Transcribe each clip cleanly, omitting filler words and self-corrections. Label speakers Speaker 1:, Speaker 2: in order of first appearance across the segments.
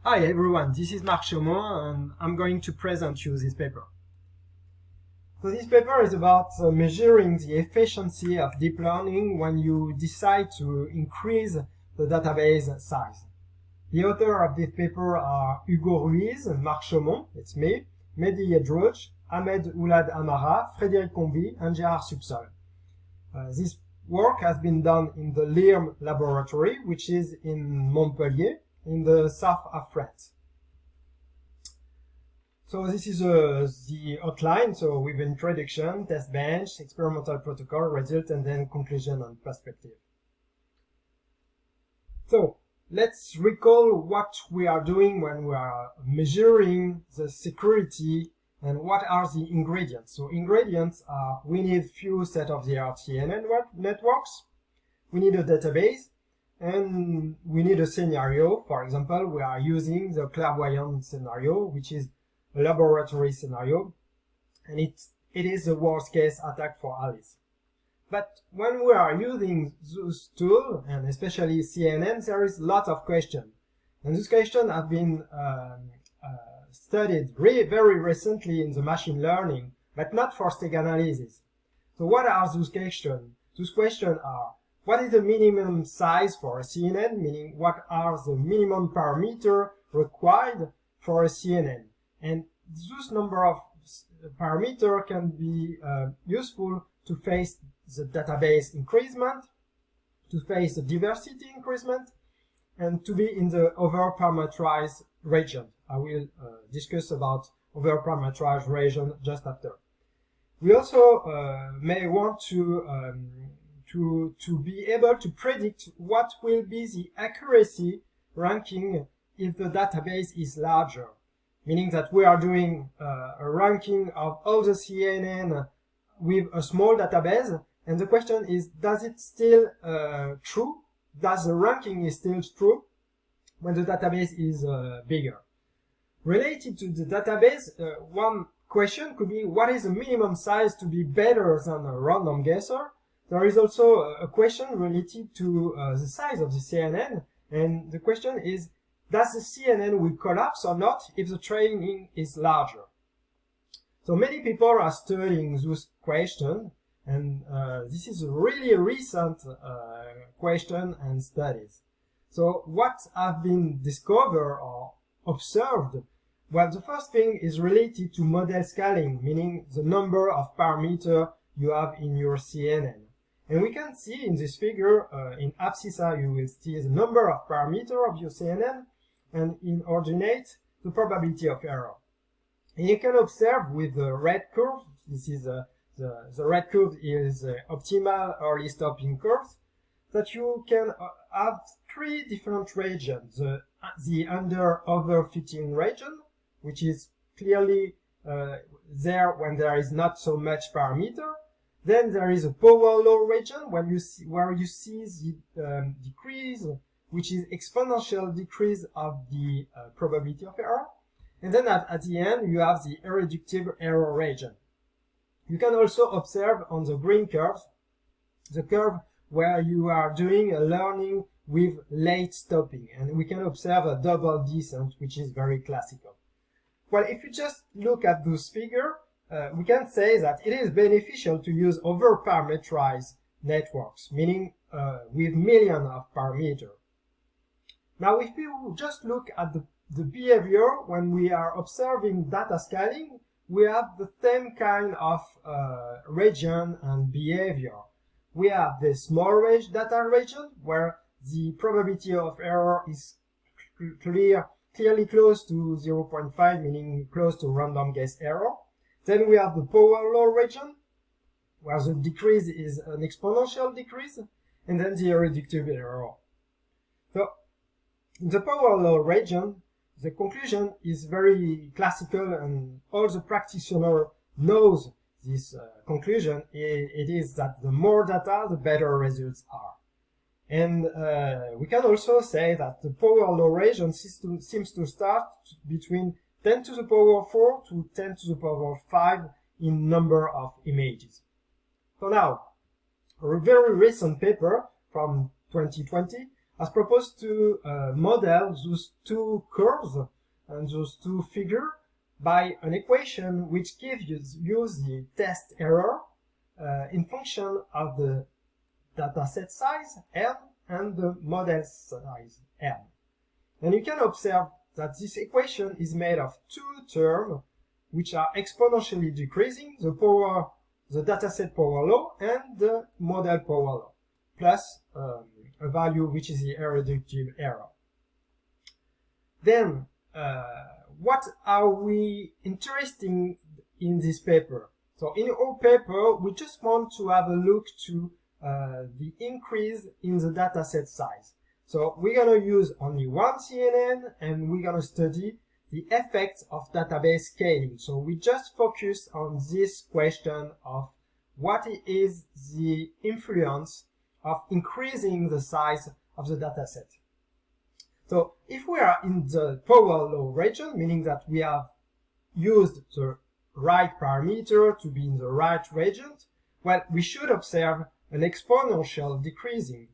Speaker 1: Hi everyone, this is Marc Chaumont and I'm going to present you this paper. So this paper is about measuring the efficiency of deep learning when you decide to increase the database size. The author of this paper are Hugo Ruiz, Marc Chaumont, it's me, Mehdi Yedrouch, Ahmed Oulad Amara, Frédéric Combi, and Gérard Subsol. This work has been done in the LIRM laboratory, which is in Montpellier, in the south of France. So this is the outline, so with introduction, test bench, experimental protocol, result, and then conclusion and perspective. So let's recall what we are doing when we are measuring the security and what are the ingredients. So ingredients are, we need few state-of-the-art CNN networks, we need a database, and we need a scenario. For example, we are using the clairvoyant scenario, which is a laboratory scenario, and it is the worst case attack for Alice. But when we are using those tools, and especially CNN, there is a lot of questions. And those questions have been studied very recently in the machine learning, but not for Stegananalysis. So what are those questions? Those questions are, what is the minimum size for a CNN, meaning what are the minimum parameters required for a CNN? And this number of parameters can be useful to face the database increasement, to face the diversity increasement, and to be in the over-parameterized region. I will discuss about over-parameterized region just after. We also may want to be able to predict what will be the accuracy ranking if the database is larger, meaning that we are doing a ranking of all the CNN with a small database, and the question is, does it still true? Does the ranking is still true when the database is bigger? Related to the database, one question could be, what is the minimum size to be better than a random guesser? There is also a question related to the size of the CNN, and the question is, does the CNN will collapse or not if the training is larger? So many people are studying this question, and this is a really recent question and studies. So what have been discovered or observed? Well, the first thing is related to model scaling, meaning the number of parameters you have in your CNN. And we can see in this figure, in abscissa, you will see the number of parameters of your CNN, and in ordinate, the probability of error. And you can observe with the red curve, this is the red curve is optimal early stopping curve, that you can have three different regions. The under-overfitting region, which is clearly there when there is not so much parameter. Then there is a power law region where you see the decrease, which is exponential decrease of the probability of error. And then at the end, you have the irreducible error region. You can also observe on the green curve, the curve where you are doing a learning with late stopping. And we can observe a double descent, which is very classical. Well, if you just look at those figures, we can say that it is beneficial to use over-parameterized networks, meaning with millions of parameters. Now, if you just look at the behavior when we are observing data scaling, we have the same kind of region and behavior. We have the small range data region where the probability of error is clearly close to 0.5, meaning close to random guess error. Then we have the power law region, where the decrease is an exponential decrease, and then the irreducible error. So, in the power law region, the conclusion is very classical, and all the practitioner knows this conclusion. It is that the more data, the better results are. And we can also say that the power law region seems to start between 10 to the power 4 to 10 to the power 5 in number of images. So now, a very recent paper from 2020 has proposed to model those two curves and those two figures by an equation which gives you the test error in function of the dataset size n and the model size n. And you can observe that this equation is made of two terms which are exponentially decreasing, the dataset power law and the model power law, plus a value which is the irreducible error. Then, what are we interested in this paper? So in our paper, we just want to have a look to the increase in the dataset size. So we're going to use only one CNN and we're going to study the effects of database scaling. So we just focus on this question of what is the influence of increasing the size of the dataset. So if we are in the power law region, meaning that we have used the right parameter to be in the right region, well, we should observe an exponential decreasing.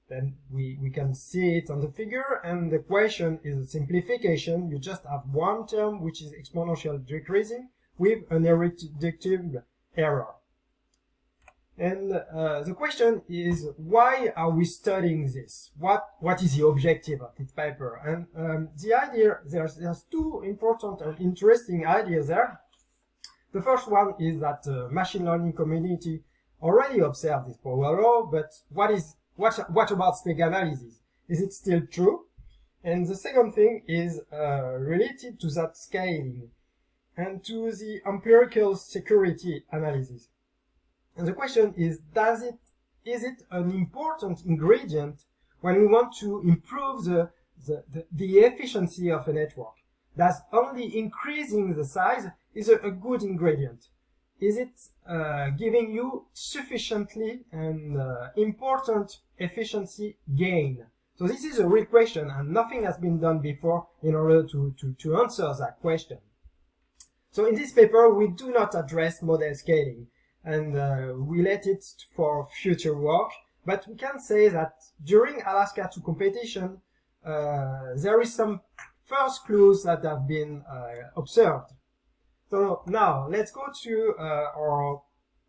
Speaker 1: Then we can see it on the figure, and the equation is a simplification. You just have one term which is exponential decreasing with an irreducible error. And the question is, why are we studying this? What is the objective of this paper? And the idea, there's two important and interesting ideas there. The first one is that the machine learning community already observed this power law, but what about Steganography? Is it still true? And the second thing is related to that scaling and to the empirical security analysis. And the question is it an important ingredient when we want to improve the efficiency of a network? Does only increasing the size is a good ingredient? Is it giving you sufficiently an important efficiency gain? So this is a real question, and nothing has been done before in order to answer that question. So in this paper, we do not address model scaling, and we let it for future work. But we can say that during Alaska 2 competition, there is some first clues that have been observed. So now let's go to our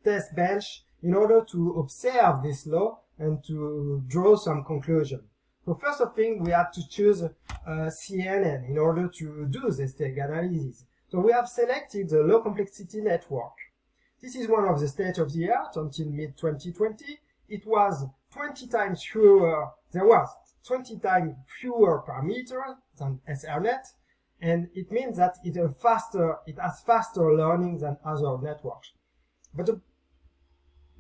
Speaker 1: test bench in order to observe this law and to draw some conclusion. So first of thing, we have to choose CNN in order to do this analysis. So we have selected the low complexity network. This is one of the state of the art until mid-2020. It was 20 times fewer, there was 20 times fewer parameters than SRNet, and it means that it has faster learning than other networks. But the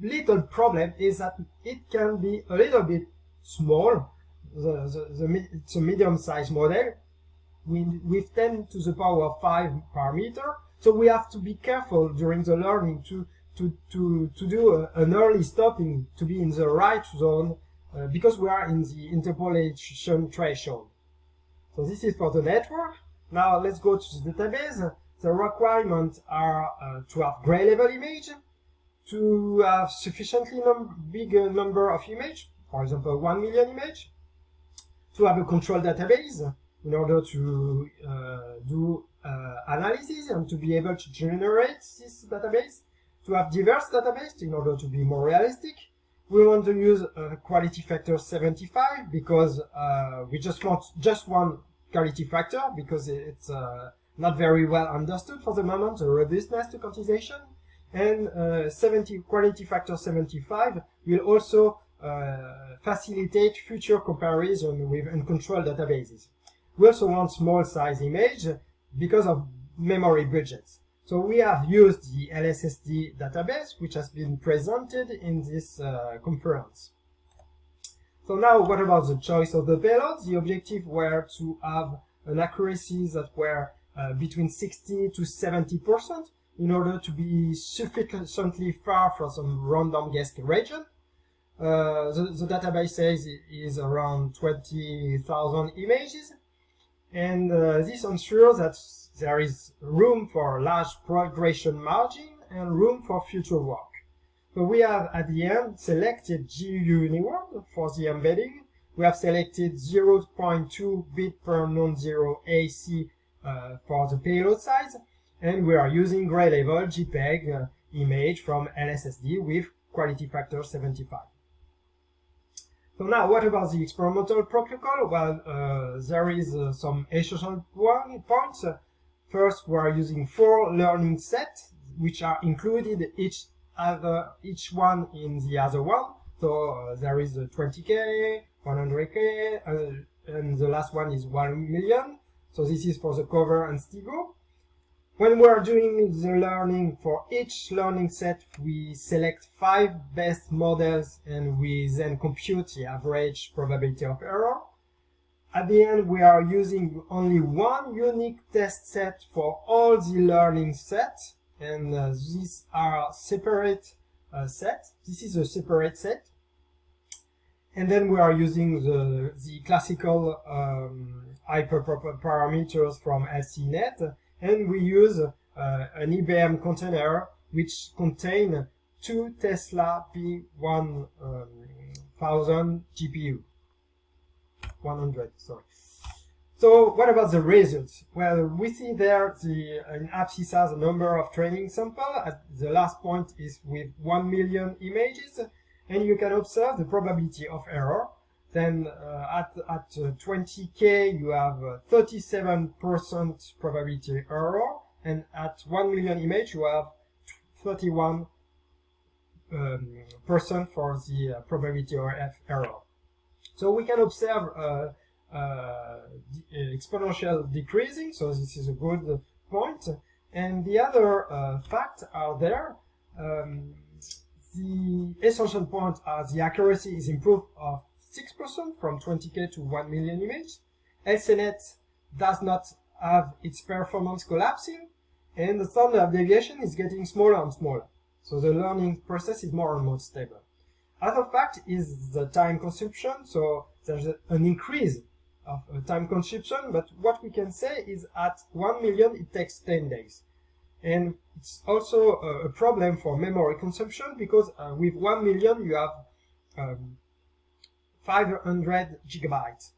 Speaker 1: little problem is that it can be a little bit small. It's a medium-sized model with 10 to the power 5 parameter. So we have to be careful during the learning to do an early stopping to be in the right zone because we are in the interpolation threshold. So this is for the network. Now let's go to the database. The requirements are to have gray level image, to have sufficiently big number of images, for example 1 million images, to have a control database in order to do analysis and to be able to generate this database, to have diverse database in order to be more realistic. We want to use a quality factor 75 because we just want just one quality factor because it's not very well understood for the moment, the robustness to quantization. And quality factor 75 will also facilitate future comparison with uncontrolled databases. We also want small size image because of memory budgets. So we have used the LSSD database, which has been presented in this conference. So now, what about the choice of the payload? The objective were to have an accuracy that were between 60 to 70% in order to be sufficiently far from some random guess region. The database size is around 20,000 images, and this ensures that there is room for large progression margin and room for future work. So we have at the end selected GUniWorld for the embedding. we have selected 0.2 bit per non-zero AC for the payload size, and we are using gray level JPEG image from LSSD with quality factor 75. So now, what about the experimental protocol? Well, there is some essential points. First, we are using 4 learning sets, which are included each one in the other one. So there is 20K, 100K, and the last one is 1 million. So this is for the cover and Stego. When we are doing the learning for each learning set, we select 5 best models and we then compute the average probability of error. At the end, we are using only one unique test set for all the learning sets, and these are separate sets. This is a separate set. And then we are using the classical hyperparameters from LCNet, and we use an IBM container which contain 2 Tesla P1000 GPU. 100, sorry. So what about the results? Well, we see there in abscissa the number of training samples. The last point is with 1 million images, and you can observe the probability of error. Then at 20K you have 37% probability error, and at 1 million image you have 31% for the probability of error. So we can observe exponential decreasing, so this is a good point. And the other facts are there. The essential points are the accuracy is improved of 6% from 20K to 1 million image. LCNet does not have its performance collapsing, and the standard deviation is getting smaller and smaller. So the learning process is more and more stable. Other fact is the time consumption. So there's an increase of time consumption, but what we can say is at 1 million it takes 10 days. And it's also a problem for memory consumption, because with 1 million you have 500 gigabytes,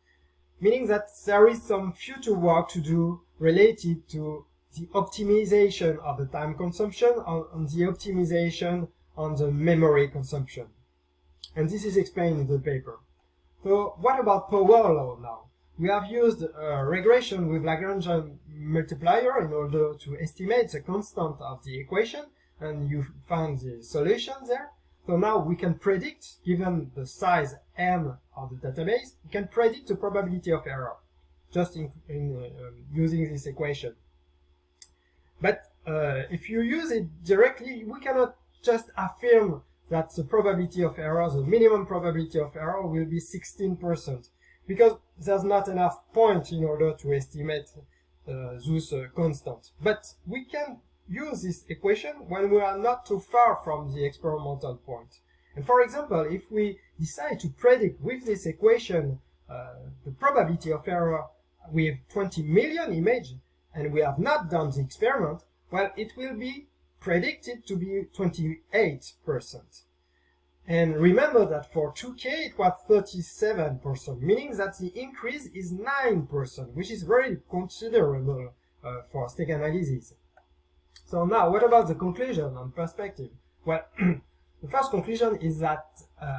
Speaker 1: meaning that there is some future work to do related to the optimization of the time consumption, on the optimization on the memory consumption. And this is explained in the paper. So what about power law now? We have used regression with Lagrangian multiplier in order to estimate the constant of the equation, and you find the solution there. So now we can predict, given the size n of the database, we can predict the probability of error just in using this equation. But if you use it directly, we cannot just affirm that the probability of error, the minimum probability of error, will be 16%, because there's not enough point in order to estimate those constants. But we can use this equation when we are not too far from the experimental point. And for example, if we decide to predict with this equation the probability of error with 20 million images, and we have not done the experiment, well, it will be predicted to be 28%. And remember that for 2K it was 37%, meaning that the increase is 9%, which is very considerable for Stegananalysis. So now, what about the conclusion and perspective? Well, the first conclusion is that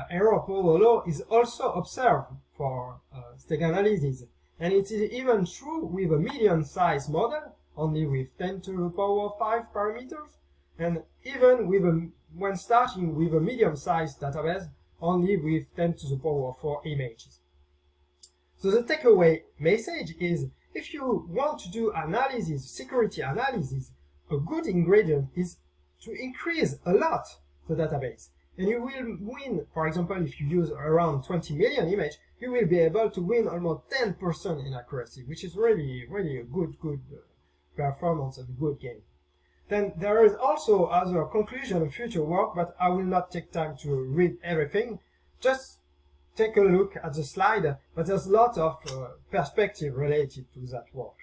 Speaker 1: error power law is also observed for Stegananalysis, and it is even true with a medium-sized model, only with 10 to the power 5 parameters, and even with when starting with a medium-sized database, only with 10 to the power 4 images. So the takeaway message is, if you want to do analysis, security analysis, a good ingredient is to increase a lot the database. And you will win, for example, if you use around 20 million images, you will be able to win almost 10% in accuracy, which is really a good performance and a good game. Then there is also other conclusion of future work, but I will not take time to read everything. Just take a look at the slide, but there's a lot of perspective related to that work.